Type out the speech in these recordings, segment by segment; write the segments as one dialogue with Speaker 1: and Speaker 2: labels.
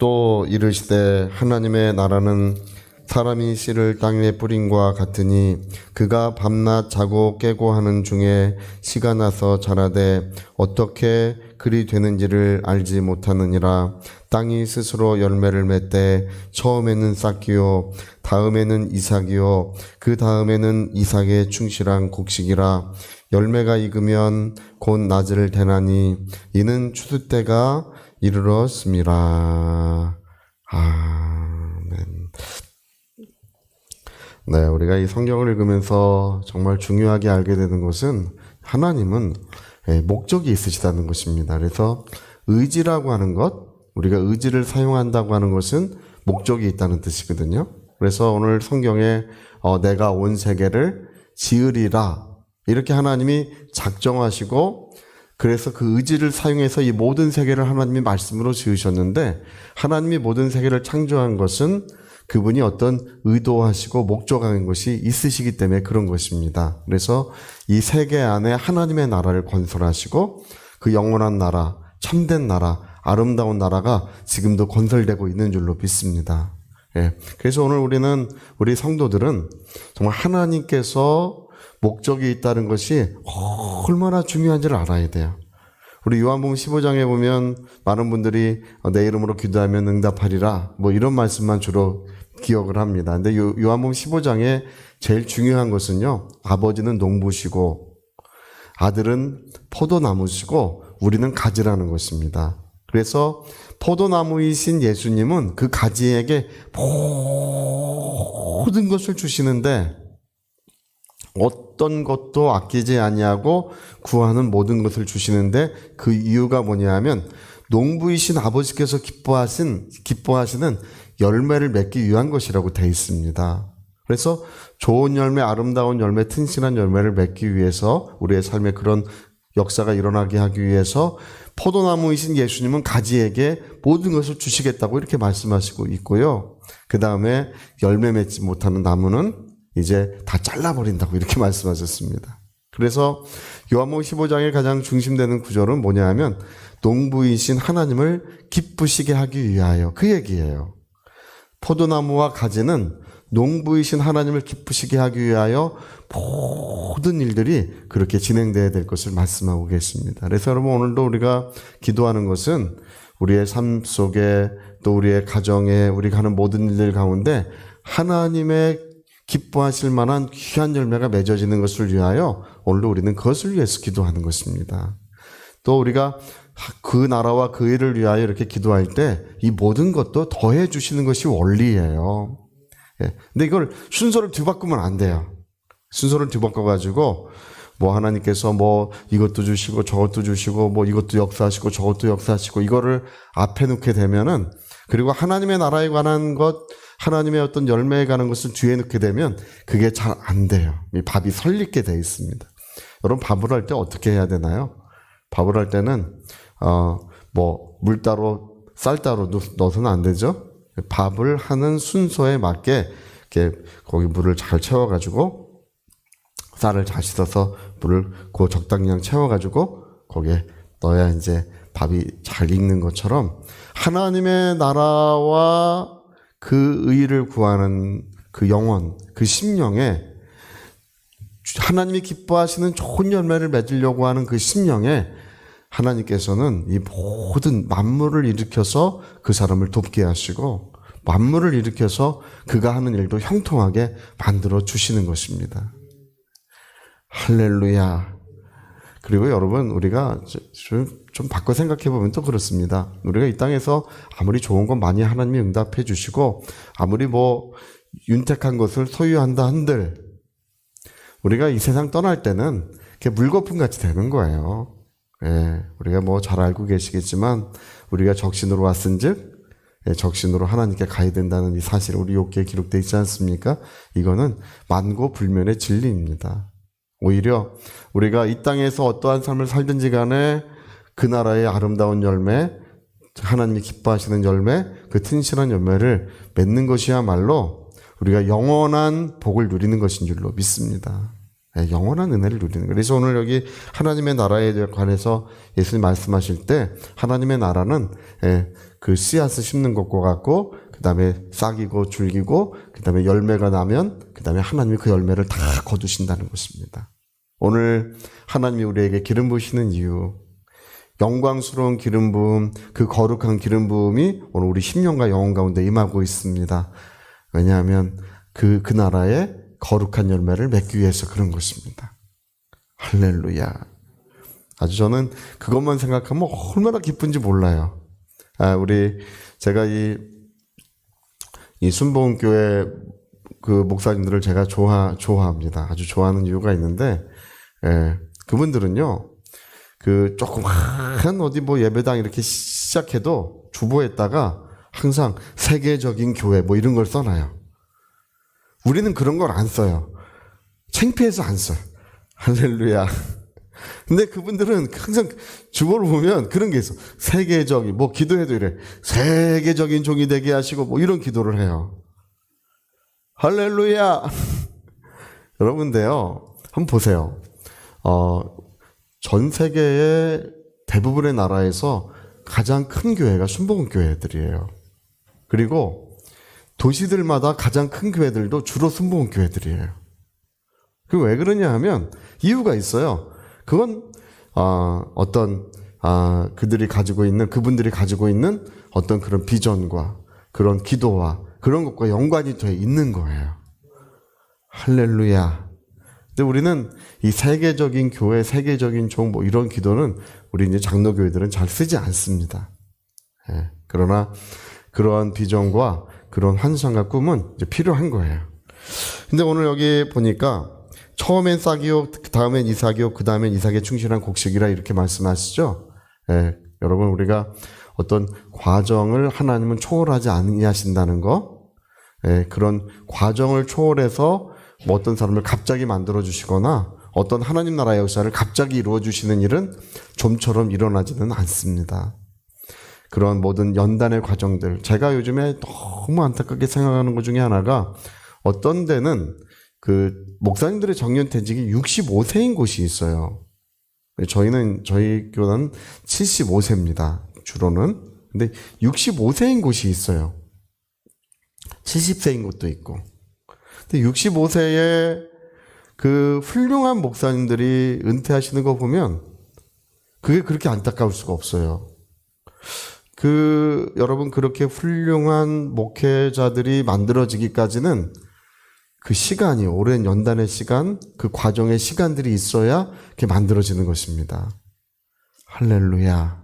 Speaker 1: 또 이르시되 하나님의 나라는 사람이 씨를 땅에 뿌림과 같으니 그가 밤낮 자고 깨고 하는 중에 씨가 나서 자라되 어떻게 그리 되는지를 알지 못하느니라. 땅이 스스로 열매를 맺되 처음에는 싹기요 다음에는 이삭이요 그 다음에는 이삭의 충실한 곡식이라. 열매가 익으면 곧 낮을 대나니 이는 추수 때가 이르렀음이라. 아멘. 네, 우리가 이 성경을 읽으면서 정말 중요하게 알게 되는 것은 하나님은 목적이 있으시다는 것입니다. 그래서 의지라고 하는 것, 우리가 의지를 사용한다고 하는 것은 목적이 있다는 뜻이거든요. 그래서 오늘 성경에 내가 온 세계를 지으리라 이렇게 하나님이 작정하시고, 그래서 그 의지를 사용해서 이 모든 세계를 하나님이 말씀으로 지으셨는데, 하나님이 모든 세계를 창조한 것은 그분이 어떤 의도하시고 목적한 것이 있으시기 때문에 그런 것입니다. 그래서 이 세계 안에 하나님의 나라를 건설하시고 그 영원한 나라, 참된 나라, 아름다운 나라가 지금도 건설되고 있는 줄로 믿습니다. 예. 그래서 오늘 우리 성도들은 정말 하나님께서 목적이 있다는 것이 얼마나 중요한지를 알아야 돼요. 우리 요한복음 15장에 보면 많은 분들이 내 이름으로 기도하면 응답하리라 뭐 이런 말씀만 주로 기억을 합니다. 근데 요한복음 15장에 제일 중요한 것은요, 아버지는 농부시고 아들은 포도나무시고 우리는 가지라는 것입니다. 그래서 포도나무이신 예수님은 그 가지에게 모든 것을 주시는데 어떤 것도 아끼지 아니하고 구하는 모든 것을 주시는데, 그 이유가 뭐냐면 농부이신 아버지께서 기뻐하시는 열매를 맺기 위한 것이라고 되어 있습니다. 그래서 좋은 열매, 아름다운 열매, 튼실한 열매를 맺기 위해서, 우리의 삶에 그런 역사가 일어나게 하기 위해서 포도나무이신 예수님은 가지에게 모든 것을 주시겠다고 이렇게 말씀하시고 있고요. 그 다음에 열매 맺지 못하는 나무는 이제 다 잘라버린다고 이렇게 말씀하셨습니다. 그래서 요한복음 15장의 가장 중심되는 구절은 뭐냐 하면 농부이신 하나님을 기쁘시게 하기 위하여, 그 얘기예요. 포도나무와 가지는 농부이신 하나님을 기쁘시게 하기 위하여 모든 일들이 그렇게 진행되어야 될 것을 말씀하고 계십니다. 그래서 여러분, 오늘도 우리가 기도하는 것은 우리의 삶 속에, 또 우리의 가정에, 우리가 하는 모든 일들 가운데 하나님의 기뻐하실 만한 귀한 열매가 맺어지는 것을 위하여 오늘도 우리는 그것을 위해서 기도하는 것입니다. 또 우리가 그 나라와 그 일을 위하여 이렇게 기도할 때 이 모든 것도 더해 주시는 것이 원리예요. 예. 근데 이걸 순서를 뒤바꾸면 안 돼요. 순서를 뒤바꿔가지고 뭐 하나님께서 뭐 이것도 주시고 저것도 주시고 뭐 이것도 역사하시고 저것도 역사하시고 이거를 앞에 놓게 되면은, 그리고 하나님의 나라에 관한 것, 하나님의 어떤 열매에 관한 것을 뒤에 놓게 되면 그게 잘 안 돼요. 이 밥이 설리게 돼 있습니다. 여러분, 밥을 할 때 어떻게 해야 되나요? 밥을 할 때는 뭐 물 따로 쌀 따로 넣어서는 안 되죠. 밥을 하는 순서에 맞게 이렇게 거기 물을 잘 채워가지고 쌀을 잘 씻어서 물을 그 적당량 채워가지고 거기에 넣어야 이제 밥이 잘 익는 것처럼, 하나님의 나라와 그 의를 구하는 그 영혼, 그 심령에, 하나님이 기뻐하시는 좋은 열매를 맺으려고 하는 그 심령에 하나님께서는 이 모든 만물을 일으켜서 그 사람을 돕게 하시고 만물을 일으켜서 그가 하는 일도 형통하게 만들어 주시는 것입니다. 할렐루야. 그리고 여러분, 우리가 좀 바꿔 생각해 보면 또 그렇습니다. 우리가 이 땅에서 아무리 좋은 건 많이 하나님이 응답해 주시고 아무리 뭐 윤택한 것을 소유한다 한들 우리가 이 세상 떠날 때는 물거품 같이 되는 거예요. 예, 우리가 뭐 잘 알고 계시겠지만 우리가 적신으로 왔은즉 적신으로 하나님께 가야 된다는 이 사실, 우리 욥기에 기록되어 있지 않습니까? 이거는 만고불면의 진리입니다. 오히려 우리가 이 땅에서 어떠한 삶을 살든지 간에 그 나라의 아름다운 열매, 하나님이 기뻐하시는 열매, 그 튼실한 열매를 맺는 것이야말로 우리가 영원한 복을 누리는 것인 줄로 믿습니다. 영원한 은혜를 누리는 거예요. 그래서 오늘 여기 하나님의 나라에 관해서 예수님 말씀하실 때 하나님의 나라는 그 씨앗을 심는 것과 같고 그 다음에 싹이고 줄기고 그 다음에 열매가 나면 그 다음에 하나님이 그 열매를 다 거두신다는 것입니다. 오늘 하나님이 우리에게 기름 부으시는 이유, 영광스러운 기름 부음, 그 거룩한 기름 부음이 오늘 우리 심령과 영혼 가운데 임하고 있습니다. 왜냐하면 그 나라에 거룩한 열매를 맺기 위해서 그런 것입니다. 할렐루야. 아주 저는 그것만 생각하면 얼마나 기쁜지 몰라요. 제가 이 순복음교회 그 목사님들을 제가 좋아합니다. 아주 좋아하는 이유가 있는데, 그분들은요, 그 조그마한 어디 뭐 예배당 이렇게 시작해도 주보에다가 항상 세계적인 교회 뭐 이런 걸 써놔요. 우리는 그런 걸 안 써요. 창피해서 안 써요. 할렐루야. 근데 그분들은 항상 주보를 보면 그런 게 있어. 세계적인, 뭐 기도해도 이래. 세계적인 종이 되게 하시고 뭐 이런 기도를 해요. 할렐루야. 여러분데요, 한번 보세요. 전 세계의 대부분의 나라에서 가장 큰 교회가 순복음교회들이에요. 그리고 도시들마다 가장 큰 교회들도 주로 순복음교회들이에요. 그 왜 그러냐 하면 이유가 있어요. 그건 그분들이 가지고 있는 어떤 그런 비전과 그런 기도와 그런 것과 연관이 돼 있는 거예요. 할렐루야. 근데 우리는 이 세계적인 교회, 세계적인 종 뭐 이런 기도는 우리 이제 장로교회들은 잘 쓰지 않습니다. 그러나 그러한 비전과 그런 환상과 꿈은 이제 필요한 거예요. 근데 오늘 여기 보니까 처음엔 싹이요, 그 다음엔 이삭이요, 그 다음엔 이삭에 충실한 곡식이라 이렇게 말씀하시죠. 여러분 우리가 어떤 과정을 하나님은 초월하지 아니하신다는 거, 그런 과정을 초월해서 뭐 어떤 사람을 갑자기 만들어 주시거나 어떤 하나님 나라의 역사를 갑자기 이루어 주시는 일은 좀처럼 일어나지는 않습니다. 그런 모든 연단의 과정들, 제가 요즘에 너무 안타깝게 생각하는 것 중에 하나가 어떤 데는 그 목사님들의 정년퇴직이 65세인 곳이 있어요. 저희 교단은 75세입니다. 주로는. 근데 65세인 곳이 있어요. 70세인 곳도 있고. 근데 65세에 그 훌륭한 목사님들이 은퇴하시는 거 보면 그게 그렇게 안타까울 수가 없어요. 여러분 그렇게 훌륭한 목회자들이 만들어지기까지는 그 시간이, 오랜 연단의 시간, 그 과정의 시간들이 있어야 그게 만들어지는 것입니다. 할렐루야.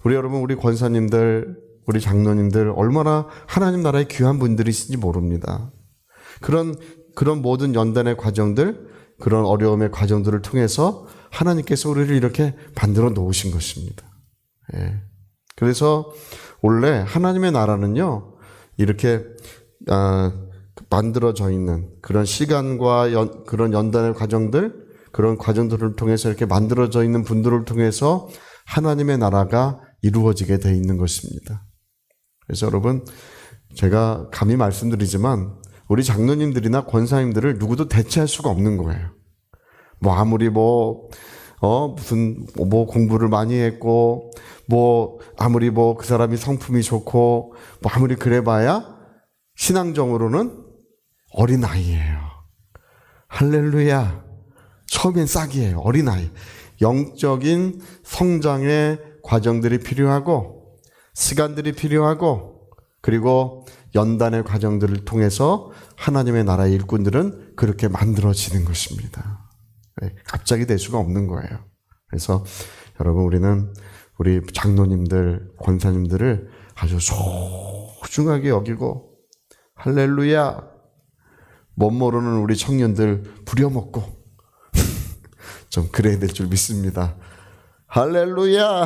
Speaker 1: 우리 권사님들, 우리 장로님들 얼마나 하나님 나라의 귀한 분들이신지 모릅니다. 그런 모든 연단의 과정들, 그런 어려움의 과정들을 통해서 하나님께서 우리를 이렇게 만들어 놓으신 것입니다. 그래서 원래 하나님의 나라는요, 이렇게 만들어져 있는 그런 시간과 그런 연단의 과정들, 그런 과정들을 통해서 이렇게 만들어져 있는 분들을 통해서 하나님의 나라가 이루어지게 돼 있는 것입니다. 그래서 여러분, 제가 감히 말씀드리지만 우리 장로님들이나 권사님들을 누구도 대체할 수가 없는 거예요. 뭐 아무리 무슨 공부를 많이 했고, 아무리 그 사람이 성품이 좋고, 아무리 그래봐야 신앙적으로는 어린아이예요. 할렐루야. 처음엔 싹이에요. 어린아이. 영적인 성장의 과정들이 필요하고, 시간들이 필요하고, 그리고 연단의 과정들을 통해서 하나님의 나라의 일꾼들은 그렇게 만들어지는 것입니다. 갑자기 될 수가 없는 거예요. 그래서 여러분, 우리 장로님들, 권사님들을 아주 소중하게 여기고, 할렐루야, 못 모르는 우리 청년들 부려먹고 좀 그래야 될 줄 믿습니다. 할렐루야.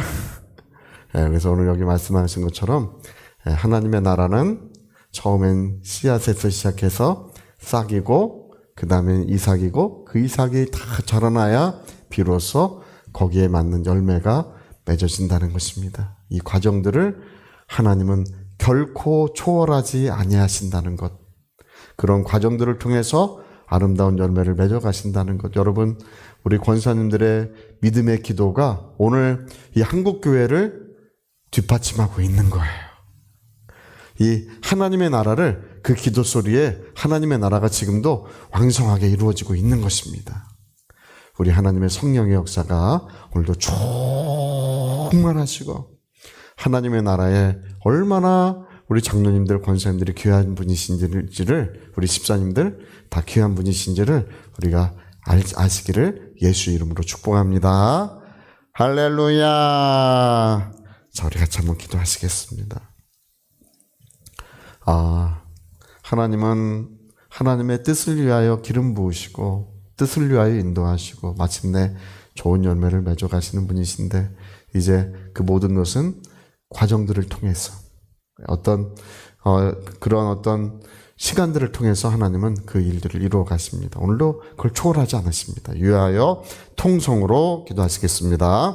Speaker 1: 그래서 오늘 여기 말씀하신 것처럼 하나님의 나라는 처음엔 씨앗에서 시작해서 싹이고, 그 다음엔 이삭이고, 그 이삭이 다 자라나야 비로소 거기에 맞는 열매가 맺어진다는 것입니다. 이 과정들을 하나님은 결코 초월하지 아니하신다는 것, 그런 과정들을 통해서 아름다운 열매를 맺어 가신다는 것. 여러분, 우리 권사님들의 믿음의 기도가 오늘 이 한국교회를 뒷받침하고 있는 거예요. 이 하나님의 나라를, 그 기도 소리에 하나님의 나라가 지금도 왕성하게 이루어지고 있는 것입니다. 우리 하나님의 성령의 역사가 오늘도 충만하시고 하나님의 나라에 얼마나 우리 장로님들, 권사님들이 귀한 분이신지를, 우리 집사님들 다 귀한 분이신지를 우리가 아시기를 예수 이름으로 축복합니다. 할렐루야. 자, 우리 같이 한번 기도하시겠습니다. 하나님은 하나님의 뜻을 위하여 기름 부으시고 뜻을 위하여 인도하시고 마침내 좋은 열매를 맺어 가시는 분이신데, 이제 그 모든 것은 과정들을 통해서 그런 어떤 시간들을 통해서 하나님은 그 일들을 이루어 가십니다. 오늘도 그걸 초월하지 않으십니다. 위하여 통성으로 기도하시겠습니다.